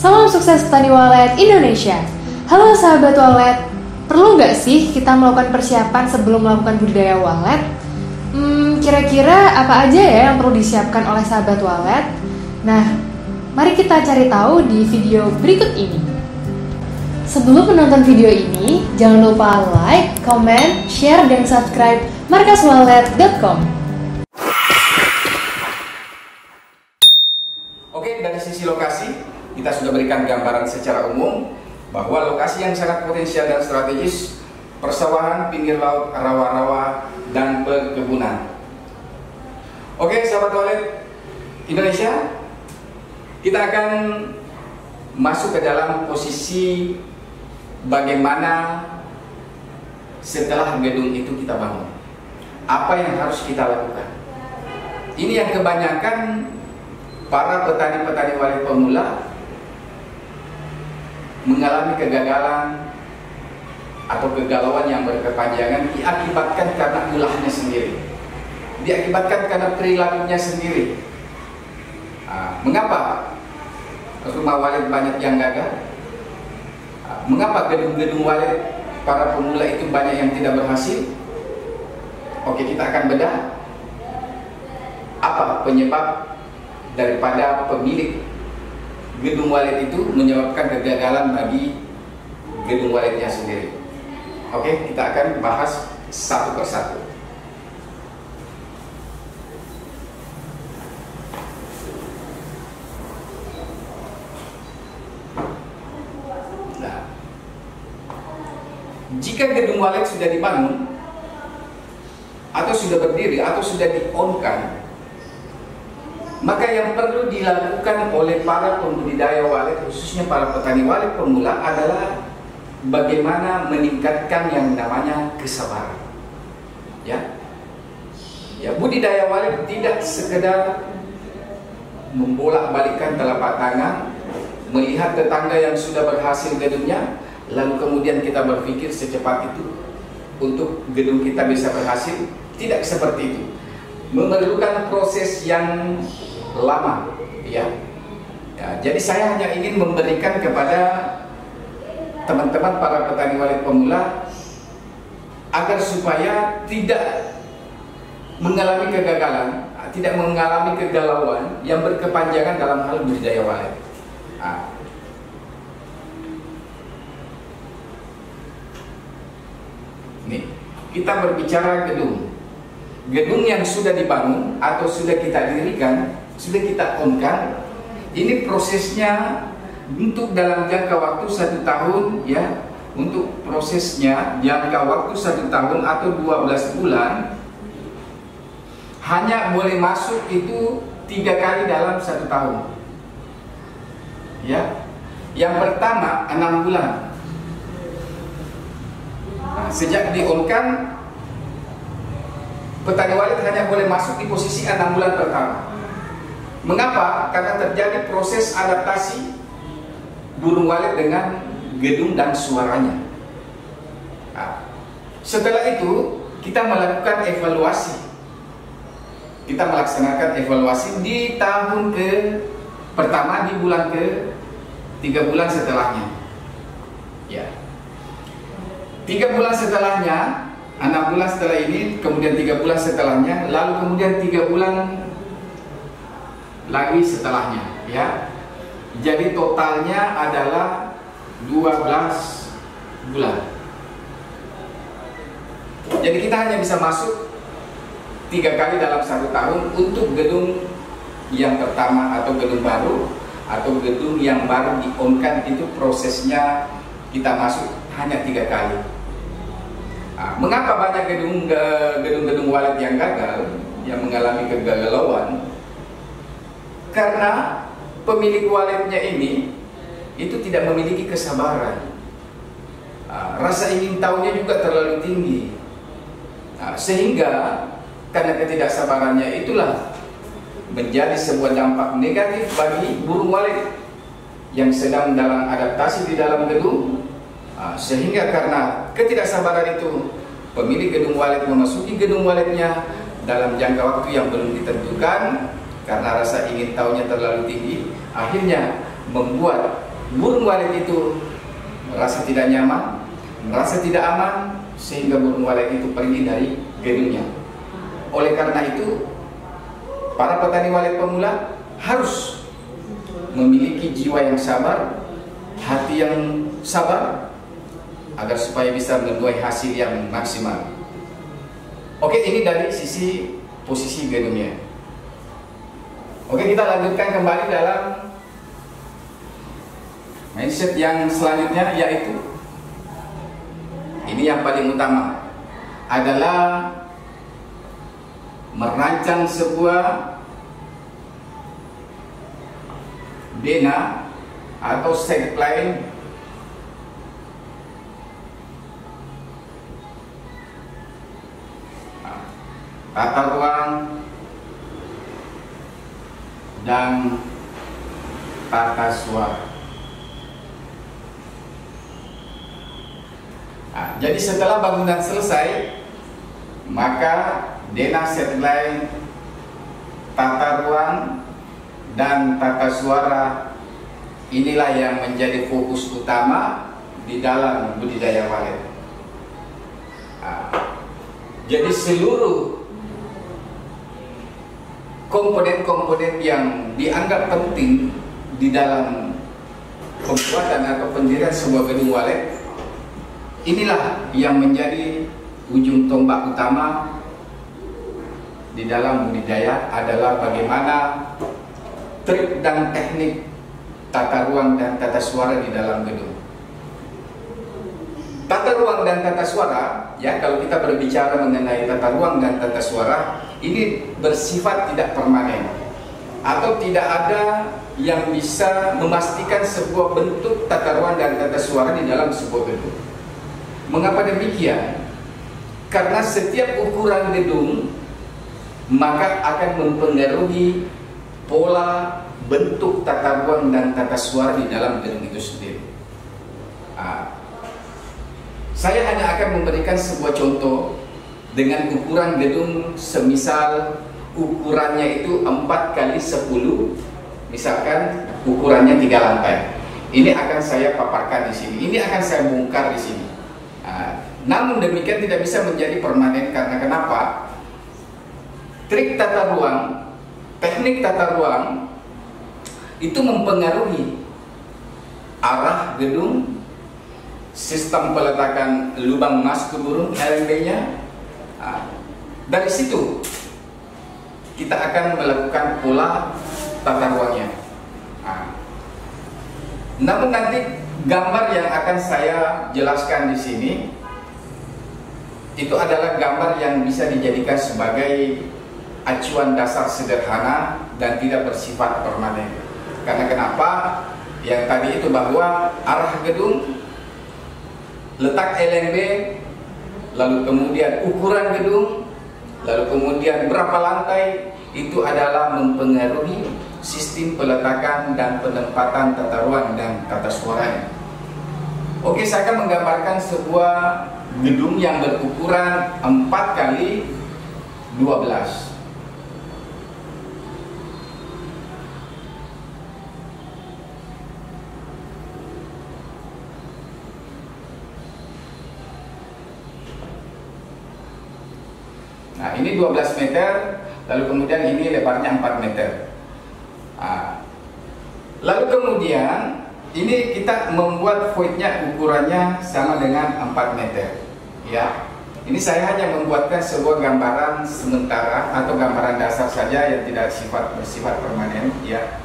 Salam sukses petani walet Indonesia. Halo sahabat walet, perlu nggak sih kita melakukan persiapan sebelum melakukan budidaya walet? Kira-kira apa aja ya yang perlu disiapkan oleh sahabat walet? Nah, mari kita cari tahu di video berikut ini. Sebelum menonton video ini, jangan lupa like, comment, share, dan subscribe markaswalet.com. Oke, dari sisi lokasi, kita sudah berikan gambaran secara umum bahwa lokasi yang sangat potensial dan strategis, persawahan, pinggir laut, rawa-rawa, dan perkebunan. Oke, sahabat walet Indonesia, kita akan masuk ke dalam posisi bagaimana setelah gedung itu kita bangun. Apa yang harus kita lakukan? Ini yang kebanyakan para petani-petani walet pemula mengalami kegagalan atau kegalauan yang berkepanjangan diakibatkan karena ulahnya sendiri, diakibatkan karena perilakunya sendiri. Mengapa rumah walet banyak yang gagal? Mengapa gedung-gedung walet para pemula itu banyak yang tidak berhasil? Oke, kita akan bedah apa penyebab daripada pemilik gedung walet itu menyebabkan kegagalan bagi gedung waletnya sendiri. Oke, kita akan bahas satu persatu. Nah, jika gedung walet sudah dibangun atau sudah berdiri atau sudah di-on-kan, maka yang perlu dilakukan oleh para pembudidaya walet, khususnya para petani walet pemula, adalah bagaimana meningkatkan yang namanya kesabaran. Ya, budidaya walet tidak sekedar membolak-balikkan telapak tangan, melihat tetangga yang sudah berhasil gedungnya, lalu kemudian kita berpikir secepat itu untuk gedung kita bisa berhasil. Tidak seperti itu. Memerlukan proses yang lama, ya. Jadi saya hanya ingin memberikan kepada teman-teman para petani walet pemula agar supaya tidak mengalami kegagalan, tidak mengalami kegalauan yang berkepanjangan dalam hal budidaya walet. Nih, kita berbicara gedung yang sudah dibangun atau sudah kita dirikan, sudah kita on-kan. Ini prosesnya untuk dalam jangka waktu 1 tahun, ya. Untuk prosesnya jangka waktu 1 tahun atau 12 bulan, hanya boleh masuk itu 3 kali dalam 1 tahun. Ya. Yang pertama 6 bulan. Nah, sejak di-on-kan, petani walet hanya boleh masuk di posisi 6 bulan pertama. Mengapa? Karena terjadi proses adaptasi burung walet dengan gedung dan suaranya. Setelah itu kita melakukan evaluasi. Kita melaksanakan evaluasi di tahun pertama, di bulan ke-3 bulan setelahnya. Ya. 3 bulan setelahnya, 6 bulan setelah ini, kemudian 3 bulan setelahnya, lalu kemudian 3 bulan lagi setelahnya, ya. Jadi totalnya adalah 12 bulan. Jadi kita hanya bisa masuk 3 kali dalam 1 tahun untuk gedung yang pertama atau gedung baru, atau gedung yang baru di-on-kan, itu prosesnya kita masuk hanya 3 kali. Mengapa banyak gedung-gedung walet yang gagal, yang mengalami kegalauan? Karena pemilik waletnya ini itu tidak memiliki kesabaran. Rasa ingin tahunya juga terlalu tinggi. Sehingga karena ketidaksabarannya itulah menjadi sebuah dampak negatif bagi burung walet yang sedang dalam adaptasi di dalam gedung. Sehingga karena ketidaksabaran itu, pemilik gedung walet memasuki gedung waletnya dalam jangka waktu yang belum ditentukan, karena rasa ingin tahunya terlalu tinggi, akhirnya membuat burung walet itu merasa tidak nyaman, merasa tidak aman, sehingga burung walet itu pergi dari gedungnya. Oleh karena itu, para petani walet pemula harus memiliki jiwa yang sabar, hati yang sabar, agar supaya bisa menuai hasil yang maksimal. Oke, ini dari sisi posisi gedungnya. Oke, kita lanjutkan kembali dalam mindset yang selanjutnya, yaitu ini yang paling utama adalah merancang sebuah dena atau set plan tata ruang dan tata suara. Jadi setelah bangunan selesai, maka dena set plan, tata ruang dan tata suara inilah yang menjadi fokus utama di dalam budidaya walet. Jadi seluruh komponen-komponen yang dianggap penting di dalam pembuatan atau pendirian sebuah gedung walet, inilah yang menjadi ujung tombak utama di dalam budidaya, adalah bagaimana trik dan teknik tata ruang dan tata suara di dalam gedung. Tata ruang dan tata suara, ya, kalau kita berbicara mengenai tata ruang dan tata suara, ini bersifat tidak permanen, atau tidak ada yang bisa memastikan sebuah bentuk tata ruang dan tata suara di dalam sebuah gedung. Mengapa demikian? Karena setiap ukuran gedung maka akan mempengaruhi pola bentuk tata ruang dan tata suara di dalam gedung itu sendiri. Saya hanya akan memberikan sebuah contoh dengan ukuran gedung, semisal ukurannya itu 4x10, misalkan ukurannya 3 lantai. Ini akan saya paparkan di sini, ini akan saya bongkar di sini. Namun demikian tidak bisa menjadi permanen, karena kenapa? Trik tata ruang, teknik tata ruang itu mempengaruhi arah gedung, sistem peletakan lubang masuk burung LMB-nya. Dari situ kita akan melakukan pola tata ruangnya. Namun nanti gambar yang akan saya jelaskan di sini itu adalah gambar yang bisa dijadikan sebagai acuan dasar sederhana dan tidak bersifat permanen. Karena kenapa? Yang tadi itu bahwa arah gedung, letak LMB, lalu kemudian ukuran gedung, lalu kemudian berapa lantai, itu adalah mempengaruhi sistem peletakan dan penempatan tata ruang dan tata suara. Oke, saya akan menggambarkan sebuah gedung yang berukuran 4x12. Nah, ini 12 meter, lalu kemudian ini lebarnya 4 meter. Lalu kemudian ini kita membuat voidnya, ukurannya sama dengan 4 meter. Ya, ini saya hanya membuatkan sebuah gambaran sementara atau gambaran dasar saja yang tidak bersifat permanen. Ya.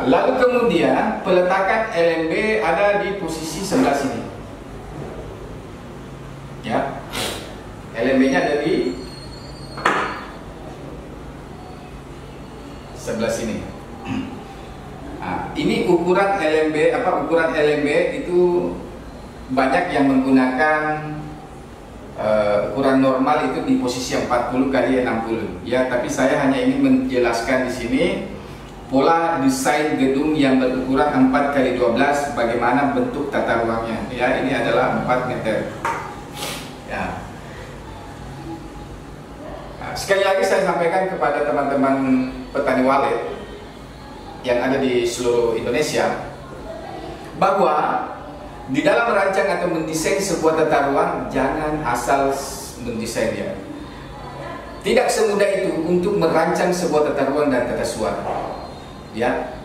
Lalu kemudian peletakan LMB ada di posisi sebelah sini. Ya. LMB-nya ada di sebelah sini. Ini ukuran LMB, ukuran LMB itu banyak yang menggunakan ukuran normal itu di posisi 40x60. Ya, tapi saya hanya ingin menjelaskan di sini pola desain gedung yang berukuran 4x12, bagaimana bentuk tata ruangnya. Ya, ini adalah 4 meter. Ya. Sekali lagi saya sampaikan kepada teman-teman petani walet, yang ada di seluruh Indonesia, bahwa di dalam merancang atau mendesain sebuah tata ruang, jangan asal mendesainnya. Tidak semudah itu untuk merancang sebuah tata ruang dan tata suara. Ya,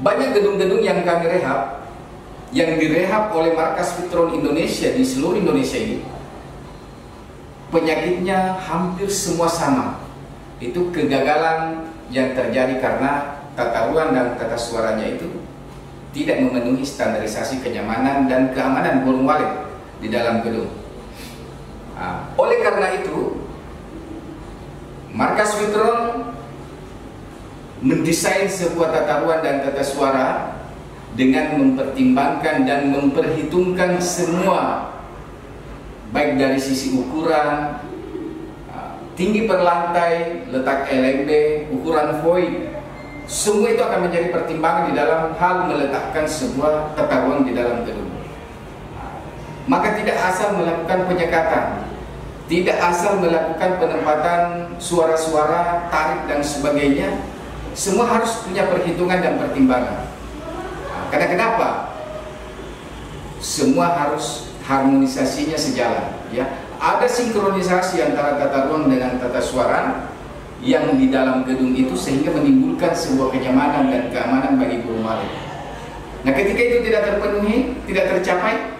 banyak gedung-gedung yang kami rehab, yang direhab oleh Markas Fitron Indonesia di seluruh Indonesia ini, penyakitnya hampir semua sama. Itu kegagalan yang terjadi karena tata ruang dan tata suaranya itu tidak memenuhi standarisasi kenyamanan dan keamanan burung walet di dalam gedung. Oleh karena itu, Markas Fitron mendesain sebuah tata ruang dan tata suara dengan mempertimbangkan dan memperhitungkan semua, baik dari sisi ukuran, tinggi per lantai, letak LMB, ukuran void. Semua itu akan menjadi pertimbangan di dalam hal meletakkan sebuah tata ruang di dalam gedung. Maka tidak asal melakukan penyekatan, tidak asal melakukan penempatan suara-suara, tarik dan sebagainya. Semua harus punya perhitungan dan pertimbangan. Karena kenapa? Semua harus harmonisasinya sejalan. Ya, ada sinkronisasi antara tata ruang dengan tata suara yang di dalam gedung itu, sehingga menimbulkan sebuah kenyamanan dan keamanan bagi burung walet. Nah, ketika itu tidak terpenuhi, tidak tercapai,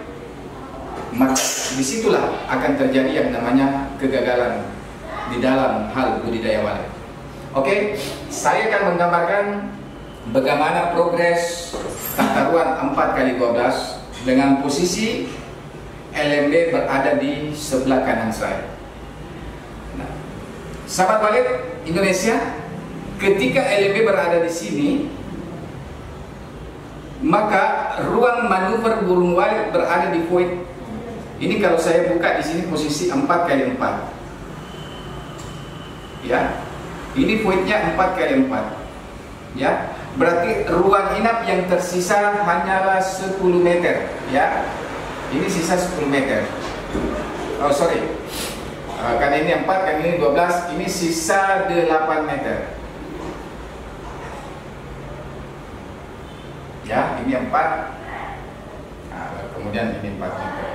maka disitulah akan terjadi yang namanya kegagalan di dalam hal budidaya walet. Oke, saya akan menggambarkan bagaimana progres tata ruang 4x12 dengan posisi LMB berada di sebelah kanan saya. Nah, sahabat walet Indonesia, ketika LMB berada di sini, maka ruang manuver burung walet berada di void. Ini kalau saya buka di sini posisi 4x4. Ya, ini voidnya 4x4. Ya, berarti ruang inap yang tersisa hanyalah 10 meter. Ya, ini sisa 10 meter. Oh sorry, karena ini 4, kan ini 12, ini sisa 8 meter. Ya, ini 4, kemudian ini 4 meter.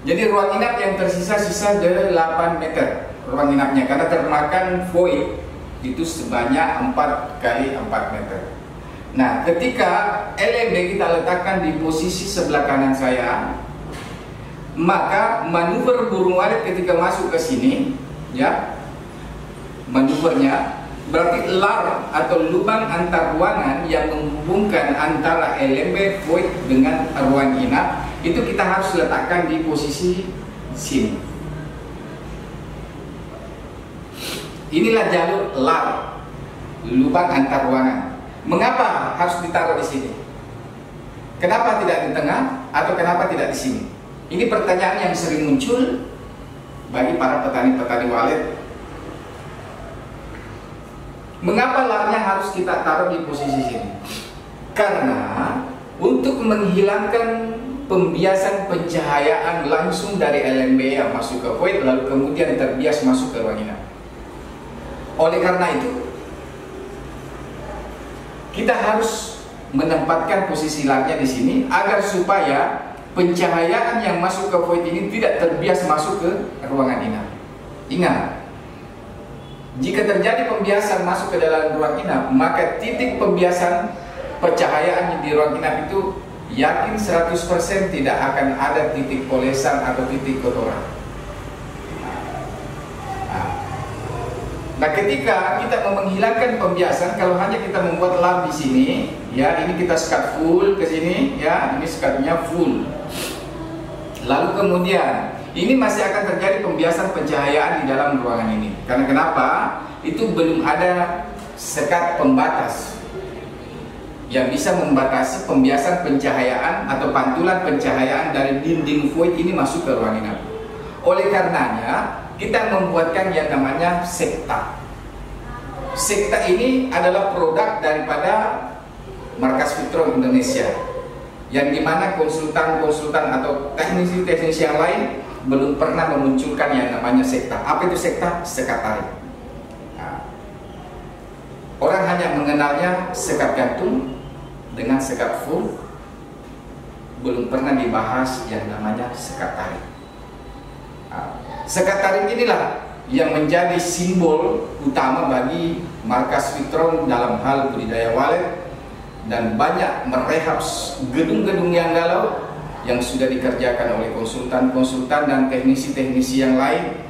Jadi ruang inap yang tersisa sisa 8 meter ruang inapnya, karena termakan void itu sebanyak 4x4 meter. Nah, ketika LMB kita letakkan di posisi sebelah kanan saya, maka manuver burung walet ketika masuk ke sini, ya, manuvernya berarti lar atau lubang antar ruangan yang menghubungkan antara LMB void dengan ruang inap, itu kita harus letakkan di posisi sini. Inilah jalur lar, lubang antar ruangan. Mengapa harus ditaruh di sini? Kenapa tidak di tengah atau kenapa tidak di sini? Ini pertanyaan yang sering muncul bagi para petani-petani walet. Mengapa larnya harus kita taruh di posisi sini? Karena untuk menghilangkan pembiasan pencahayaan langsung dari LMB yang masuk ke void lalu kemudian terbias masuk ke ruang inap. Oleh karena itu, kita harus menempatkan posisi larnya di sini agar supaya pencahayaan yang masuk ke void ini tidak terbias masuk ke ruangan inap. Ingat, jika terjadi pembiasan masuk ke dalam ruang inap, maka titik pembiasan pencahayaan di ruang inap itu yakin 100% tidak akan ada titik polesan atau titik kotoran. Nah, ketika kita mau menghilangkan pembiasan, kalau hanya kita membuat lar di sini, ya, ini kita sekat full ke sini, ya, ini sekatnya full. Lalu kemudian ini masih akan terjadi pembiasan pencahayaan di dalam ruangan ini. Karena kenapa? Itu belum ada sekat pembatas yang bisa membatasi pembiasan pencahayaan atau pantulan pencahayaan dari dinding void ini masuk ke ruang inap. Oleh karenanya, kita membuatkan yang namanya sekta. Sekta ini adalah produk daripada Markas Fitron Indonesia, yang dimana konsultan-konsultan atau teknisi-teknisi yang lain belum pernah memunculkan yang namanya sekta. Apa itu sekta? Sekat tarik. Nah, orang hanya mengenalnya sekat gantung dengan sekat full, belum pernah dibahas yang namanya sekat tarik. Sekat tarik inilah yang menjadi simbol utama bagi markas Witron dalam hal budidaya walet, dan banyak merehab gedung-gedung yang galau yang sudah dikerjakan oleh konsultan-konsultan dan teknisi-teknisi yang lain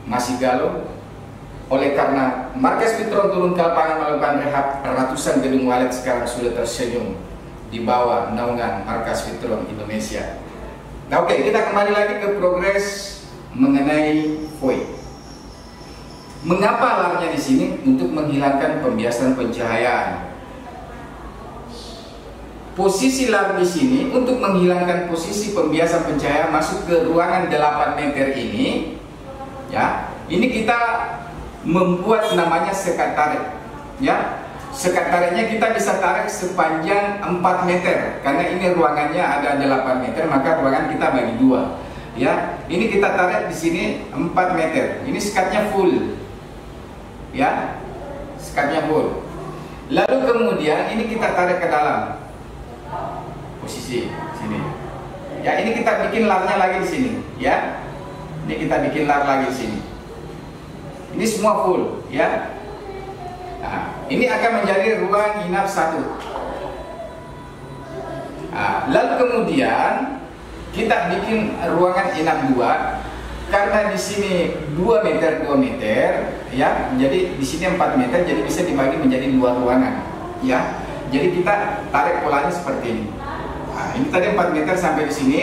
masih galau. Oleh karena markas Witron turun ke lapangan melakukan rehab, ratusan gedung walet sekarang sudah tersenyum di bawah naungan markas Witron Indonesia. Nah, oke, kita kembali lagi ke progres mengenai void. Mengapa larnya di sini? Untuk menghilangkan pembiasan pencahayaan. Posisi lar di sini untuk menghilangkan posisi pembiasan pencahayaan masuk ke ruangan 8 meter ini, ya. Ini kita membuat namanya sekat tarik, ya. Sekat tariknya kita bisa tarik sepanjang 4 meter karena ini ruangannya ada 8 meter, maka ruangan kita bagi 2, ya. Ini kita tarik di sini 4 meter. Ini sekatnya full, ya. Sekatnya full. Lalu kemudian ini kita tarik ke dalam posisi sini, ya. Ini kita bikin larnya lagi di sini, ya. Ini kita bikin lar lagi di sini. Ini semua full, ya. Nah, ini akan menjadi ruang inap 1. Nah, lalu kemudian kita bikin ruangan inap 2 karena di sini 2 meter 2 meter, ya. Jadi di sini 4 meter, jadi bisa dibagi menjadi 2 ruangan, ya. Jadi kita tarik polanya seperti ini. Nah, ini tadi 4 meter sampai di sini,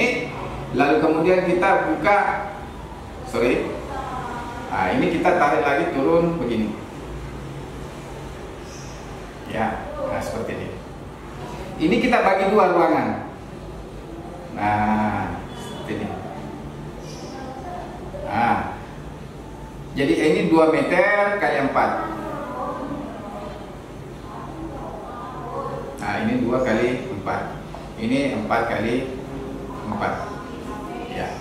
lalu kemudian kita buka, nah, ini kita tarik lagi turun begini, ya. Nah, seperti ini. Ini kita bagi 2 ruangan. Nah, seperti ini. Nah, jadi ini 2 meter kali 4. Nah, ini 2 kali 4. Ini 4 kali 4, ya.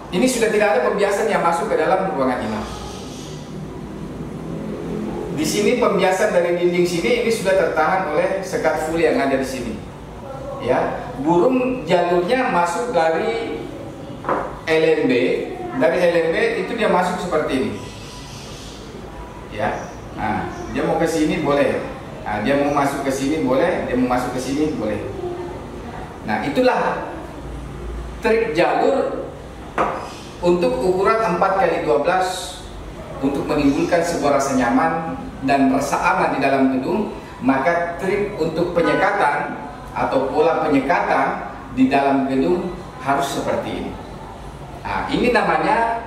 Ini sudah tidak ada pembiasan yang masuk ke dalam ruangan inap. Di sini pembiasan dari dinding sini ini sudah tertahan oleh sekat full yang ada di sini, ya. Burung jalurnya masuk dari LMB, dari LMB itu dia masuk seperti ini, ya. Nah, dia mau ke sini boleh, nah, dia mau masuk ke sini boleh, dia mau masuk ke sini boleh. Nah, itulah trik jalur untuk ukuran 4x12 untuk menimbulkan sebuah rasa nyaman dan rasa aman di dalam gedung. Maka trik untuk penyekatan atau pola penyekatan di dalam gedung harus seperti ini. Nah, ini namanya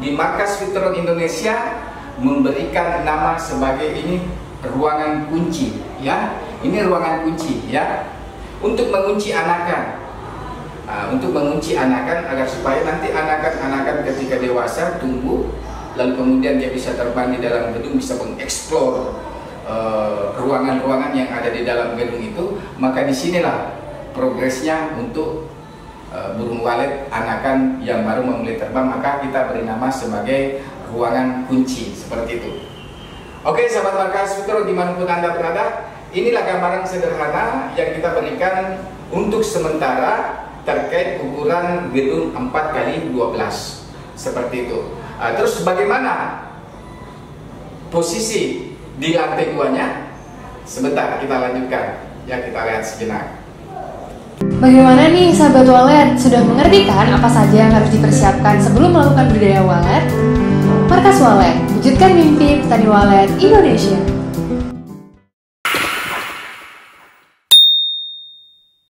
di markas Witron Indonesia memberikan nama sebagai ini ruangan kunci, ya. Ini ruangan kunci, ya, untuk mengunci anakan. Nah, untuk mengunci anakan agar supaya nanti anakan ketika dewasa tumbuh, lalu kemudian dia bisa terbang di dalam gedung, bisa mengeksplor ruangan-ruangan yang ada di dalam gedung itu. Maka disinilah progresnya untuk burung walet anakan yang baru memulai terbang, maka kita beri nama sebagai ruangan kunci, seperti itu. Oke, sahabat markas Witron dimanapun Anda berada, inilah gambaran sederhana yang kita berikan untuk sementara terkait ukuran gedung 4x12 seperti itu. Terus bagaimana posisi di lantai 2-nya? Sebentar kita lanjutkan, ya, kita lihat sejenak. Bagaimana nih sahabat walet? Sudah mengerti kan apa saja yang harus dipersiapkan sebelum melakukan budidaya walet? Markas Walet, wujudkan mimpi petani walet Indonesia.